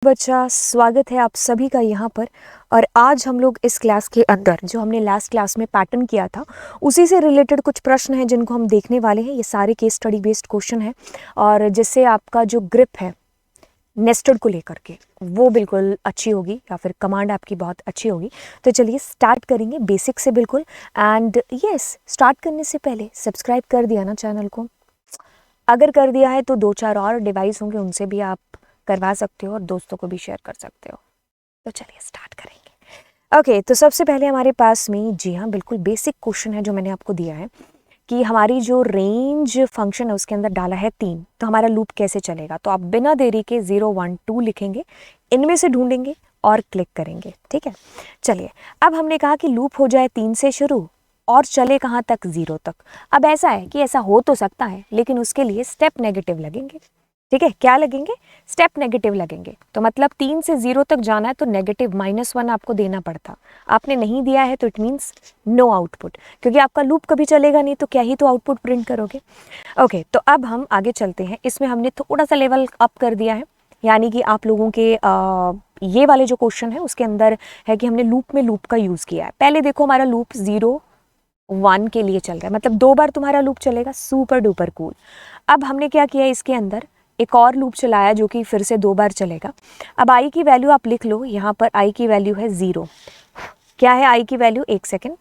बच्चा स्वागत है आप सभी का यहाँ पर। और आज हम लोग इस क्लास के अंदर जो हमने लास्ट क्लास में पैटर्न किया था उसी से रिलेटेड कुछ प्रश्न हैं जिनको हम देखने वाले हैं। ये सारे केस स्टडी बेस्ड क्वेश्चन हैं और जिससे आपका जो ग्रिप है नेस्टेड को लेकर के वो बिल्कुल अच्छी होगी या फिर कमांड आपकी बहुत अच्छी होगी। तो चलिए स्टार्ट करेंगे बेसिक से बिल्कुल। एंड यस, स्टार्ट करने से पहले सब्सक्राइब कर दिया ना चैनल को? अगर कर दिया है तो 2-4 और डिवाइस होंगे उनसे भी आप करवा सकते हो और दोस्तों को भी शेयर कर सकते हो। तो चलिए स्टार्ट करेंगे। ओके, तो सबसे पहले हमारे पास में जी हाँ बिल्कुल बेसिक क्वेश्चन है जो मैंने आपको दिया है कि हमारी जो रेंज फंक्शन है उसके अंदर डाला है 3, तो हमारा लूप कैसे चलेगा। तो आप बिना देरी के 0 1 2 लिखेंगे, इनमें से ढूंढेंगे और क्लिक करेंगे। ठीक है, चलिए अब हमने कहा कि लूप हो जाए 3 से शुरू और चले कहाँ तक, 0 तक। अब ऐसा है कि ऐसा हो तो सकता है लेकिन उसके लिए स्टेप नेगेटिव लगेंगे। ठीक है, क्या लगेंगे? स्टेप नेगेटिव लगेंगे। तो मतलब 3 से 0 तक जाना है तो नेगेटिव -1 आपको देना पड़ता। आपने नहीं दिया है तो इट मीन्स नो आउटपुट, क्योंकि आपका लूप कभी चलेगा नहीं तो क्या ही तो आउटपुट प्रिंट करोगे। ओके, तो अब हम आगे चलते हैं। इसमें हमने थोड़ा सा लेवल अप कर दिया है, यानी कि आप लोगों के ये वाले जो क्वेश्चन है उसके अंदर है कि हमने लूप में लूप का यूज़ किया है। पहले देखो हमारा लूप 0 1 के लिए चल रहा है, मतलब 2 बार तुम्हारा लूप चलेगा, सुपर डुपर कूल। अब हमने क्या किया, इसके अंदर एक और लूप चलाया जो कि फिर से 2 बार चलेगा। अब आई की वैल्यू आप लिख लो, यहाँ पर आई की वैल्यू है 0। क्या है आई की वैल्यू? 1 सेकेंड,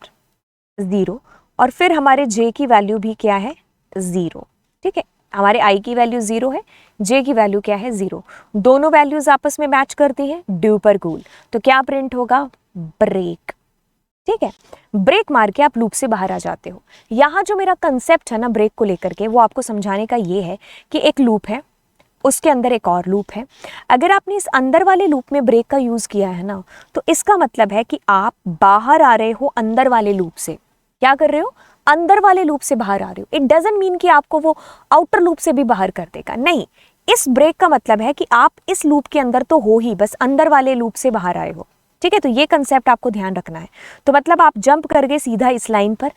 0। और फिर हमारे जे की वैल्यू भी क्या है? 0। ठीक है, हमारे आई की वैल्यू 0 है, जे की वैल्यू क्या है? 0। दोनों वैल्यूज आपस में मैच करती हैं, डुपर कूल। तो क्या प्रिंट होगा? ब्रेक। ठीक है, ब्रेक मार के आप लूप से बाहर आ जाते हो। यहाँ जो मेरा कंसेप्ट है ना ब्रेक को लेकर के, वो आपको समझाने का ये है कि एक लूप है, उसके अंदर एक और लूप है। अगर आपने इस अंदर वाले लूप में ब्रेक का यूज किया है ना, तो इसका मतलब है कि आप बाहर आ रहे हो अंदर वाले लूप से। क्या कर रहे हो? अंदर वाले लूप से बाहर आ रहे हो। इट डजंट मीन कि आपको वो आउटर लूप से भी बाहर कर देगा, नहीं। इस ब्रेक का मतलब है कि आप इस लूप के अंदर तो हो ही, बस अंदर वाले लूप से बाहर आए हो। ठीक है, तो ये कंसेप्ट आपको ध्यान रखना है। तो मतलब आप जंप कर गए सीधा इस लाइन पर,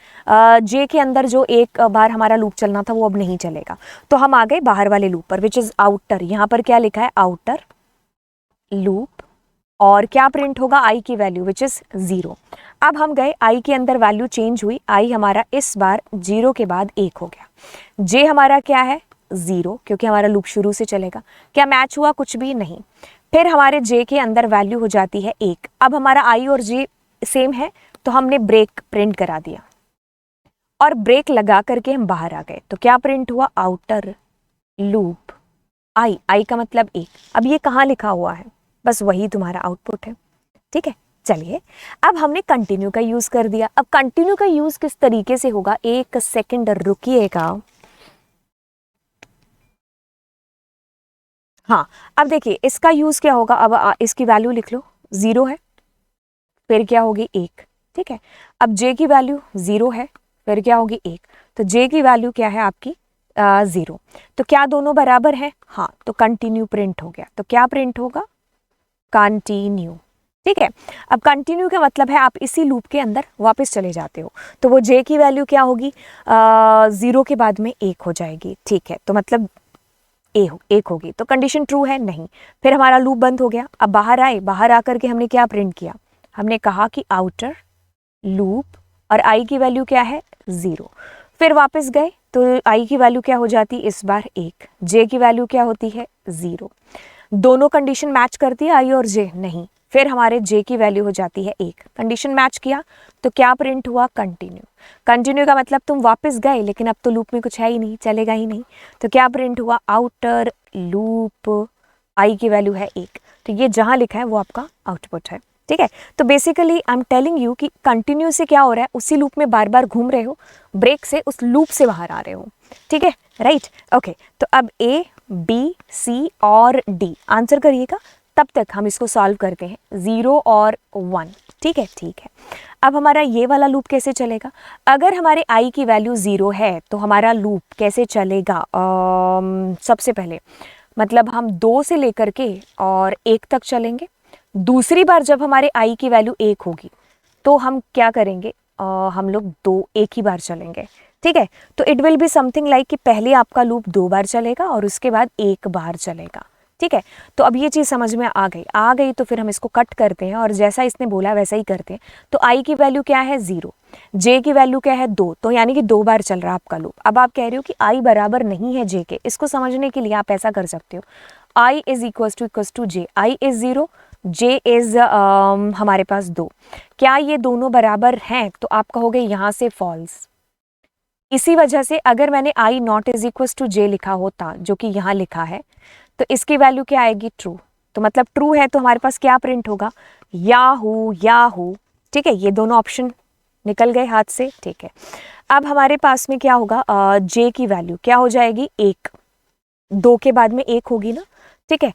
जे के अंदर जो एक बार हमारा लूप चलना था वो अब नहीं चलेगा, तो हम आ गए बाहर वाले लूप पर, विच इज आउटर। यहाँ पर क्या लिखा है? Outer loop. और क्या प्रिंट होगा? आई की वैल्यू विच इज 0। अब हम गए, आई के अंदर वैल्यू चेंज हुई, आई हमारा इस बार 0 के बाद 1 हो गया। जे हमारा क्या है? 0, क्योंकि हमारा लूप शुरू से चलेगा। क्या मैच हुआ? कुछ भी नहीं। फिर हमारे जे के अंदर वैल्यू हो जाती है 1। अब हमारा आई और जे सेम है तो हमने ब्रेक प्रिंट करा दिया और ब्रेक लगा करके हम बाहर आ गए। तो क्या प्रिंट हुआ? आउटर लूप आई। आई का मतलब 1। अब ये कहाँ लिखा हुआ है? बस वही तुम्हारा आउटपुट है। ठीक है, चलिए अब हमने कंटिन्यू का यूज कर दिया। अब कंटिन्यू का यूज किस तरीके से होगा? 1 सेकेंड रुकिएगा। हाँ, अब देखिए इसका यूज क्या होगा। अब इसकी वैल्यू लिख लो, 0 है, फिर क्या होगी? 1। ठीक है, अब जे की वैल्यू 0 है, फिर क्या होगी? 1। तो जे की वैल्यू क्या है आपकी? 0। तो क्या दोनों बराबर है? हाँ, तो कंटिन्यू प्रिंट हो गया। तो क्या प्रिंट होगा? कंटिन्यू। ठीक है, अब कंटिन्यू का मतलब है आप इसी लूप के अंदर वापस चले जाते हो। तो वो जे की वैल्यू क्या होगी? 0 के बाद में 1 हो जाएगी। ठीक है, तो मतलब 1 होगी। तो कंडीशन ट्रू है? नहीं। फिर हमारा लूप बंद हो गया। अब बाहर आए, बाहर आकर के हमने क्या प्रिंट किया? हमने कहा कि आउटर लूप, और आई की वैल्यू क्या है? 0। फिर वापस गए तो आई की वैल्यू क्या हो जाती? इस बार 1। जे की वैल्यू क्या होती है? 0। दोनों कंडीशन मैच करती है, आई और जे? नहीं। फिर हमारे जे की वैल्यू हो जाती है 1। कंडीशन मैच किया तो क्या प्रिंट हुआ? कंटिन्यू। कंटिन्यू का मतलब तुम वापस गए लेकिन अब तो लूप में कुछ है ही नहीं, चलेगा ही नहीं। तो क्या प्रिंट हुआ? आउटर लूप, आई की वैल्यू है 1। तो ये जहां लिखा है वो आपका आउटपुट है। ठीक है, तो basically I am telling you कि कंटिन्यू से क्या हो रहा है, उसी लूप में बार बार घूम रहे हो, ब्रेक से उस लूप से बाहर आ रहे हो। ठीक है, राइट। ओके, तो अब ए बी सी और डी आंसर करिएगा, तब तक हम इसको सॉल्व करते हैं। 0 और 1। ठीक है, ठीक है। अब हमारा ये वाला लूप कैसे चलेगा? अगर हमारे आई की वैल्यू 0 है तो हमारा लूप कैसे चलेगा? सबसे पहले मतलब हम 2 से लेकर के और 1 तक चलेंगे। दूसरी बार जब हमारे आई की वैल्यू 1 होगी तो हम क्या करेंगे? हम लोग 2 एक ही बार चलेंगे। ठीक है, तो it will be something like कि पहले आपका लूप 2 बार चलेगा और उसके बाद 1 बार चलेगा। ठीक है, तो अब ये चीज़ समझ में आ गई तो फिर हम इसको कट करते हैं और जैसा इसने बोला वैसा ही करते हैं। तो आई की वैल्यू क्या है 0, जे की वैल्यू क्या है 2, तो यानी कि 2 बार चल रहा है आपका लूप। अब आप कह रहे हो कि आई बराबर नहीं है जे के, इसको समझने के लिए आप ऐसा कर सकते हो, i is equal to j, i is 0, j is हमारे पास 2, क्या ये दोनों बराबर हैं? तो आप कहोगे यहाँ से फॉल्स। इसी वजह से अगर मैंने आई नॉट इज इक्वल टू जे लिखा होता, जो कि यहाँ लिखा है, तो इसकी वैल्यू क्या आएगी ट्रू। तो मतलब ट्रू है तो हमारे पास क्या प्रिंट होगा, याहू याहू। ठीक है, ये दोनों ऑप्शन निकल गए हाथ से। ठीक है, अब हमारे पास में क्या होगा, जे की वैल्यू क्या हो जाएगी 1, 2 के बाद में 1 होगी ना। ठीक है,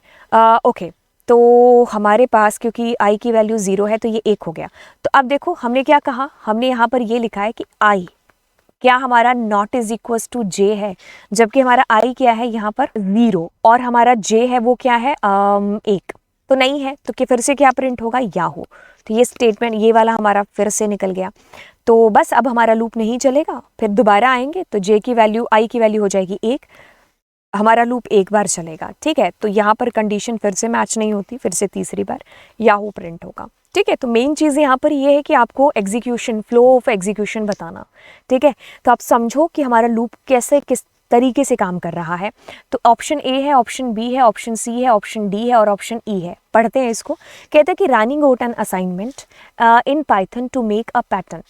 ओके, तो हमारे पास क्योंकि आई की वैल्यू 0 है तो ये 1 हो गया। तो अब देखो हमने क्या कहा, हमने यहाँ पर ये लिखा है कि आई क्या हमारा नॉट इज इक्वल टू जे है, जबकि हमारा आई क्या है यहाँ पर 0 और हमारा जे है वो क्या है 1, तो नहीं है। तो फिर से क्या प्रिंट होगा, याहू। तो ये स्टेटमेंट ये वाला हमारा फिर से निकल गया। तो बस अब हमारा लूप नहीं चलेगा, फिर दोबारा आएंगे तो जे की वैल्यू आई की वैल्यू हो जाएगी 1, हमारा लूप एक बार चलेगा। ठीक है, तो यहाँ पर कंडीशन फिर से मैच नहीं होती, फिर से तीसरी बार याहू प्रिंट होगा। ठीक है, तो मेन चीज़ यहाँ पर ये है कि आपको एग्जीक्यूशन, फ्लो ऑफ एग्जीक्यूशन बताना। ठीक है, तो आप समझो कि हमारा लूप कैसे किस तरीके से काम कर रहा है। तो ऑप्शन ए है, ऑप्शन बी है, ऑप्शन सी है, ऑप्शन डी है और ऑप्शन ई है। पढ़ते हैं इसको। कहते हैं कि running out an assignment in Python to make a pattern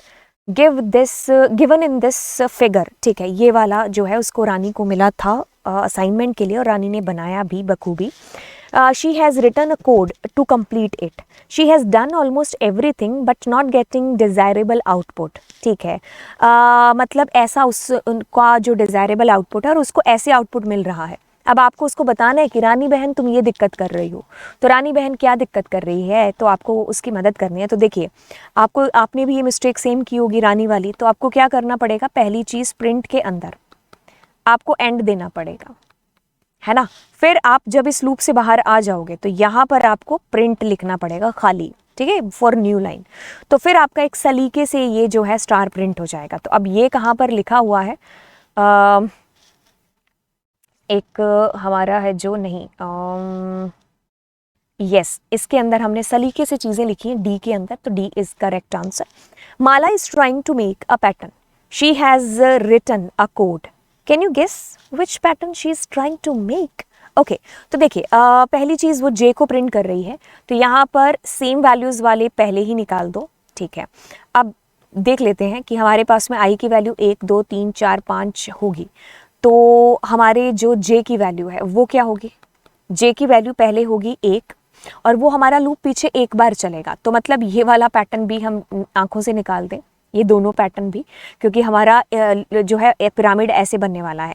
given in this figure. ठीक है, ये वाला जो है उसको रानी को मिला था असाइनमेंट के लिए और रानी ने बनाया भी बखूबी। She has written a code to complete it, she has done almost everything but not getting desirable output. ठीक है, मतलब ऐसा उसका जो डिज़ायरेबल आउटपुट है और उसको ऐसे आउटपुट मिल रहा है। अब आपको उसको बताना है कि रानी बहन तुम ये दिक्कत कर रही हो, तो रानी बहन क्या दिक्कत कर रही है, तो आपको उसकी मदद करनी है। तो देखिए, आपने भी ये मिस्टेक सेम की होगी रानी वाली। तो आपको क्या करना पड़ेगा, पहली चीज़ प्रिंट के अंदर आपको एंड देना पड़ेगा, है ना। फिर आप जब इस लूप से बाहर आ जाओगे तो यहाँ पर आपको प्रिंट लिखना पड़ेगा खाली। ठीक है, फॉर न्यू लाइन। तो फिर आपका एक सलीके से ये जो है स्टार प्रिंट हो जाएगा। तो अब ये कहाँ पर लिखा हुआ है, एक हमारा है जो नहीं, यस, इसके अंदर हमने सलीके से चीज़ें लिखी हैं डी के अंदर, तो D is correct answer. Mala is trying to make a pattern, she has written a code, can you guess which pattern she is trying to make. Okay, तो देखिए पहली चीज़ वो जे को प्रिंट कर रही है, तो यहाँ पर सेम वैल्यूज़ वाले पहले ही निकाल दो। ठीक है, अब देख लेते हैं कि हमारे पास में आई की वैल्यू 1 2 3 4 5 होगी, तो हमारे जो जे की वैल्यू है वो क्या होगी, जे की वैल्यू पहले होगी 1 और वो हमारा लूप पीछे एक बार चलेगा। तो मतलब ये वाला पैटर्न भी हम आंखों से निकाल दें, ये दोनों पैटर्न भी, क्योंकि हमारा जो है पिरामिड ऐसे बनने वाला है,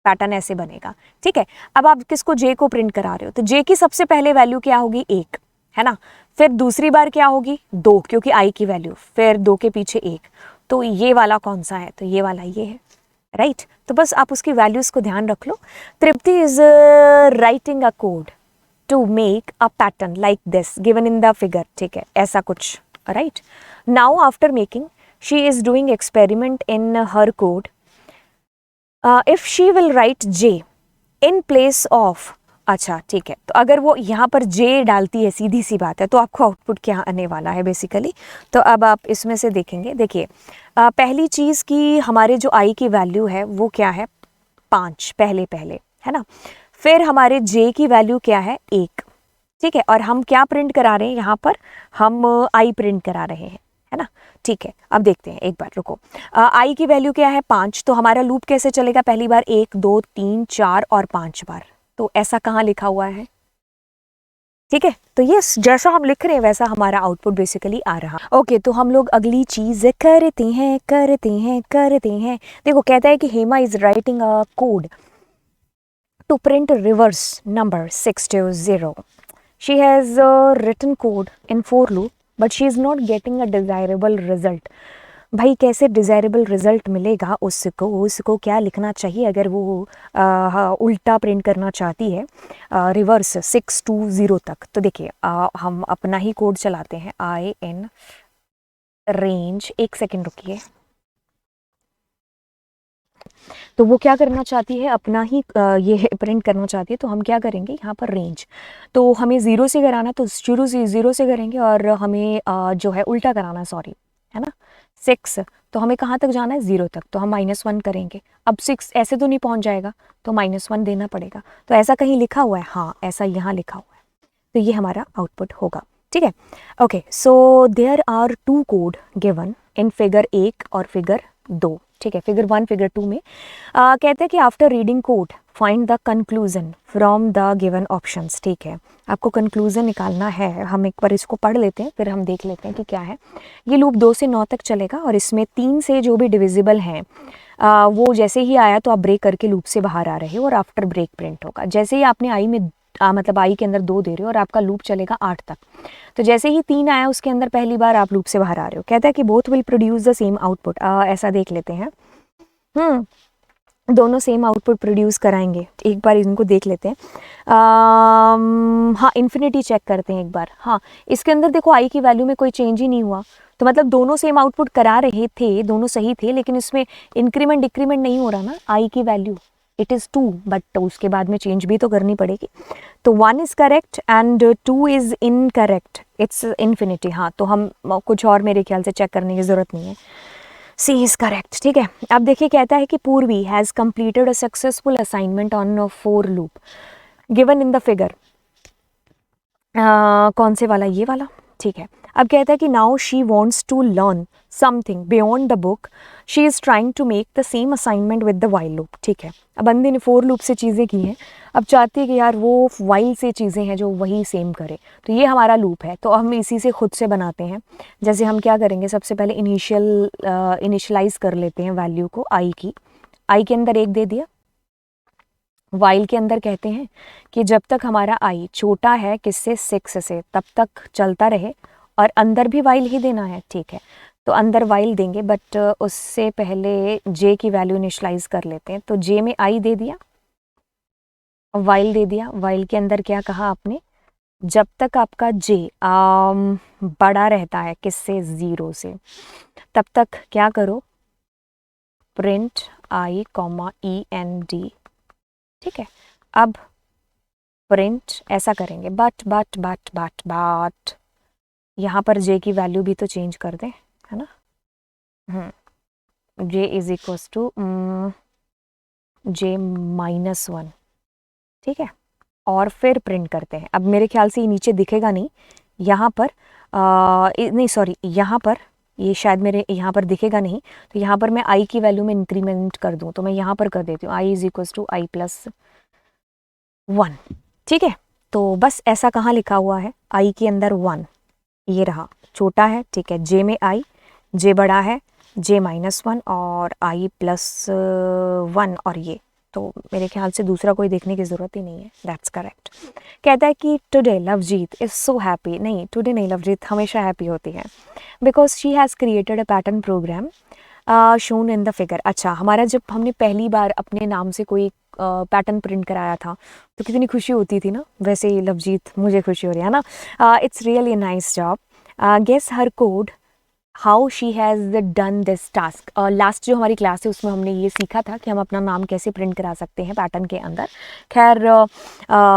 पैटर्न ऐसे बनेगा। ठीक है, अब आप किसको जे को प्रिंट करा रहे हो, तो जे की सबसे पहले वैल्यू क्या होगी 1, है ना। फिर दूसरी बार क्या होगी 2, क्योंकि आई की वैल्यू, फिर 2 के पीछे 1, तो ये वाला कौन सा है, तो ये वाला ये है, राइट। तो बस आप उसकी वैल्यूज को ध्यान रख लो। Tripti is writing a code to make a pattern like this given in the figure. ठीक है, ऐसा कुछ, right. Now after making she is doing experiment in her code, if she will write j in place of, अच्छा ठीक है, तो अगर वो यहाँ पर जे डालती है, सीधी सी बात है, तो आपको आउटपुट क्या आने वाला है बेसिकली। तो अब आप इसमें से देखेंगे, देखिए पहली चीज़ की हमारे जो आई की वैल्यू है वो क्या है 5 पहले पहले, है ना। फिर हमारे जे की वैल्यू क्या है 1। ठीक है, और हम क्या प्रिंट करा रहे हैं यहाँ पर, हम आई प्रिंट करा रहे हैं, है ना। ठीक है, अब देखते हैं, एक बार रुको। आई की वैल्यू क्या है 5, तो हमारा लूप कैसे चलेगा, पहली बार 1 2 3 4 और 5 बार, तो ऐसा कहाँ लिखा हुआ है। ठीक है, तो ये जैसा हम लिख रहे हैं वैसा हमारा आउटपुट बेसिकली आ रहा। ओके, तो हम लोग अगली चीज करते हैं। देखो कहता है कि Hema is writing a code to print reverse number 620. She has written code in for loop, but she is not getting a desirable result. भाई कैसे डिज़ायरेबल रिजल्ट मिलेगा उसको क्या लिखना चाहिए अगर वो उल्टा प्रिंट करना चाहती है रिवर्स 620 तक। तो देखिए हम अपना ही कोड चलाते हैं, आई इन रेंज, एक सेकेंड रुकिए। तो वो क्या करना चाहती है, अपना ही ये प्रिंट करना चाहती है। तो हम क्या करेंगे यहाँ पर रेंज, तो हमें 0 से कराना, तो शुरू से 0 से करेंगे, और हमें जो है उल्टा कराना, सॉरी, है ना, 6, तो हमें कहाँ तक जाना है, 0 तक, तो हम -1 करेंगे। अब 6 ऐसे तो नहीं पहुँच जाएगा, तो -1 देना पड़ेगा। तो ऐसा कहीं लिखा हुआ है, हाँ ऐसा यहाँ लिखा हुआ है, तो ये हमारा आउटपुट होगा। ठीक है, okay, so there are 2 code given in figure 1 और फिगर 2। ठीक है, फिगर 1 फिगर 2 में कहते हैं कि after reading code find the conclusion from the given options. ठीक है, आपको कंक्लूजन निकालना है। हम एक बार इसको पढ़ लेते हैं, फिर हम देख लेते हैं कि क्या है। ये लूप 2 से 9 तक चलेगा, और इसमें 3 से जो भी डिविजिबल हैं वो जैसे ही आया तो आप ब्रेक करके लूप से बाहर आ रहे हो, और आफ्टर ब्रेक प्रिंट होगा। जैसे ही आपने आई में मतलब आई के अंदर 2 दे रहे हो, और आपका लूप चलेगा 8 तक, तो जैसे ही 3 आया उसके अंदर पहली बार आप लूप से बाहर आ रहे हो। कहता है कि both will produce the same output. ऐसा देख लेते हैं, दोनों सेम आउटपुट प्रोड्यूस कराएंगे। एक बार इनको देख लेते हैं। हाँ, इन्फिनिटी चेक करते हैं एक बार। हाँ, इसके अंदर देखो आई की वैल्यू में कोई चेंज ही नहीं हुआ, तो मतलब दोनों सेम आउटपुट करा रहे थे, दोनों सही थे, लेकिन इसमें इंक्रीमेंट डिक्रीमेंट नहीं हो रहा ना। आई की वैल्यू इट इज़ 2, बट उसके बाद में चेंज भी तो करनी पड़ेगी। तो 1 is correct and 2 is incorrect, it's infinity. हाँ, तो हम कुछ और मेरे ख्याल से चेक करने की ज़रूरत नहीं है। सी इज़ करेक्ट। ठीक है, अब देखिए, कहता है कि पूर्वी has completed a successful assignment on 4 loop given in the figure. कौन से वाला, ये वाला। ठीक है, अब कहता है कि now she wants to learn something beyond the book, she is trying to make the same assignment with the while loop. ठीक है, अब बंदी ने 4 लूप से चीज़ें की हैं, अब चाहती है कि यार वो वाइल से चीज़ें हैं जो वही सेम करे। तो ये हमारा लूप है, तो हम इसी से खुद से बनाते हैं। जैसे हम क्या करेंगे, सबसे पहले इनिशियलाइज कर लेते हैं वैल्यू को आई की। आई के अंदर 1 दे दिया, वाइल के अंदर कहते हैं कि जब तक हमारा आई छोटा है किससे, 6 से, तब तक चलता रहे, और अंदर भी वाइल ही देना है। ठीक है, तो अंदर वाइल देंगे, बट उससे पहले जे की वैल्यू इनिशलाइज कर लेते हैं। तो जे में आई दे दिया, वाइल दे दिया। वाइल के अंदर क्या कहा आपने, जब तक आपका जे बड़ा रहता है किससे, 0 से, तब तक क्या करो, print I comma E N D. ठीक है, अब प्रिंट ऐसा करेंगे, बट यहाँ पर जे की वैल्यू भी तो चेंज कर दें, है ना। जे इज इक्वल्स टू जे -1। ठीक है, और फिर प्रिंट करते हैं। अब मेरे ख्याल से ये नीचे दिखेगा नहीं, यहाँ पर नहीं सॉरी, यहाँ पर ये शायद मेरे यहाँ पर दिखेगा नहीं, तो यहाँ पर मैं आई की वैल्यू में इंक्रीमेंट कर दूँ, तो मैं यहाँ पर कर देती हूँ i is equals to i plus 1। ठीक है, तो बस ऐसा कहाँ लिखा हुआ है, आई के अंदर 1, ये रहा, छोटा है। ठीक है, जे में आई, जे बड़ा है, जे -1 और आई +1, और ये तो मेरे ख्याल से दूसरा कोई देखने की ज़रूरत ही नहीं है। That's correct. कहता है कि today Lovejeet is so happy. नहीं, टुडे नहीं, लवजीत हमेशा हैप्पी होती है, because she has created a pattern program shown in the figure. अच्छा, हमारा जब हमने पहली बार अपने नाम से कोई पैटर्न प्रिंट कराया था तो कितनी खुशी होती थी ना, वैसे ही लवजीत मुझे खुशी हो रही है ना। It's really nice job, guess her code how she has done this task. Last जो हमारी क्लास है उसमें हमने ये सीखा था कि हम अपना नाम कैसे प्रिंट करा सकते हैं पैटर्न के अंदर। खैर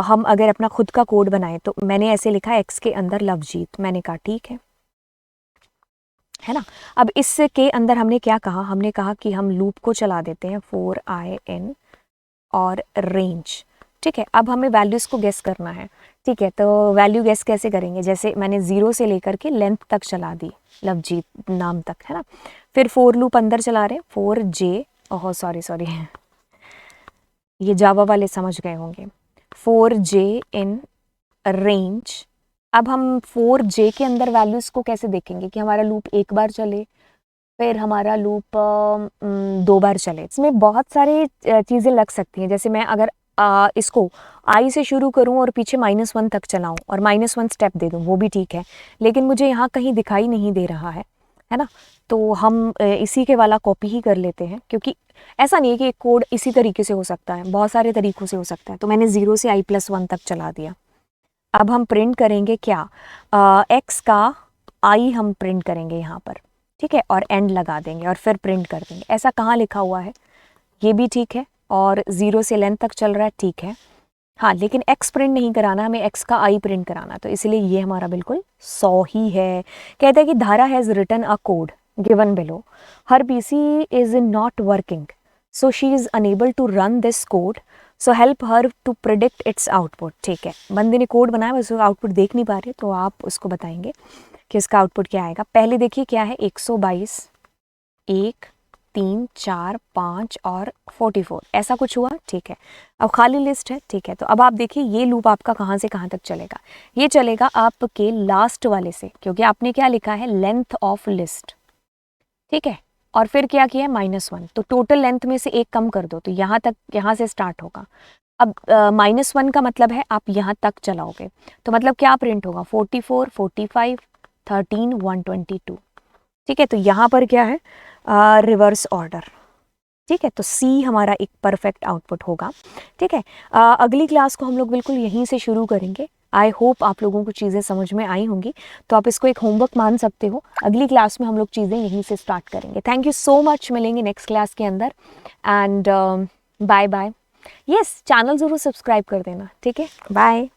हम अगर अपना खुद का कोड बनाएं तो मैंने ऐसे लिखा एक्स के अंदर लवजीत, मैंने कहा ठीक है ना। अब इसके अंदर हमने क्या कहा, हमने कहा कि हम लूप को चला देते हैं 4in और रेंज। ठीक है, अब हमें वैल्यूज़ को गेस करना है। ठीक है, तो वैल्यू गेस कैसे करेंगे, जैसे मैंने 0 से लेकर के लेंथ तक चला दी, लवजीत नाम तक, है ना। फिर 4 लूप अंदर चला रहे हैं, 4j, ओह सॉरी ये जावा वाले समझ गए होंगे, 4j इन रेंज। अब हम 4j के अंदर वैल्यूज़ को कैसे देखेंगे कि हमारा लूप एक बार चले, फिर हमारा लूप 2 बार चले। इसमें बहुत सारे चीज़ें लग सकती हैं, जैसे मैं अगर इसको आई से शुरू करूं और पीछे -1 तक चलाऊं और -1 स्टेप दे दूं, वो भी ठीक है, लेकिन मुझे यहाँ कहीं दिखाई नहीं दे रहा है ना। तो हम इसी के वाला कॉपी ही कर लेते हैं, क्योंकि ऐसा नहीं है कि एक कोड इसी तरीके से हो सकता है, बहुत सारे तरीक़ों से हो सकता है। तो मैंने 0 से i+1 तक चला दिया। अब हम प्रिंट करेंगे क्या, एक्स का आई हम प्रिंट करेंगे यहाँ पर। ठीक है, और एंड लगा देंगे और फिर प्रिंट कर देंगे। ऐसा कहाँ लिखा हुआ है, ये भी ठीक है, और 0 से लेंथ तक चल रहा है, ठीक है। हाँ, लेकिन x प्रिंट नहीं कराना, हमें x का I प्रिंट कराना, तो इसलिए ये हमारा बिल्कुल 100 ही है। कहते हैं कि Dhara has written a code given below, her PC is not working, so she is unable to run this code, so help her to predict its output. ठीक है, बंदे ने कोड बनाया, बस आउटपुट देख नहीं पा रहे, तो आप उसको बताएंगे कि इसका आउटपुट क्या आएगा। पहले देखिए क्या है, 122, 1, 3, 4, 5 और 44, ऐसा कुछ हुआ। ठीक है, अब खाली लिस्ट है। ठीक है, तो अब आप देखिए ये लूप आपका कहाँ से कहाँ तक चलेगा। ये चलेगा आपके लास्ट वाले से, क्योंकि आपने क्या लिखा है, लेंथ ऑफ लिस्ट। ठीक है, और फिर क्या किया है, -1, तो टोटल लेंथ में से एक कम कर दो, तो यहाँ तक, यहाँ से स्टार्ट होगा। अब -1 का मतलब है आप यहाँ तक चलाओगे, तो मतलब क्या प्रिंट होगा, 44, 45, 13, 122। ठीक है, तो यहाँ पर क्या है, रिवर्स ऑर्डर। ठीक है, तो C हमारा एक परफेक्ट आउटपुट होगा। ठीक है, अगली क्लास को हम लोग बिल्कुल यहीं से शुरू करेंगे। आई होप आप लोगों को चीज़ें समझ में आई होंगी, तो आप इसको एक होमवर्क मान सकते हो। अगली क्लास में हम लोग चीज़ें यहीं से स्टार्ट करेंगे। थैंक यू सो मच, मिलेंगे नेक्स्ट क्लास के अंदर, and bye bye. Yes, channel ज़रूर सब्सक्राइब कर देना। ठीक है, बाय।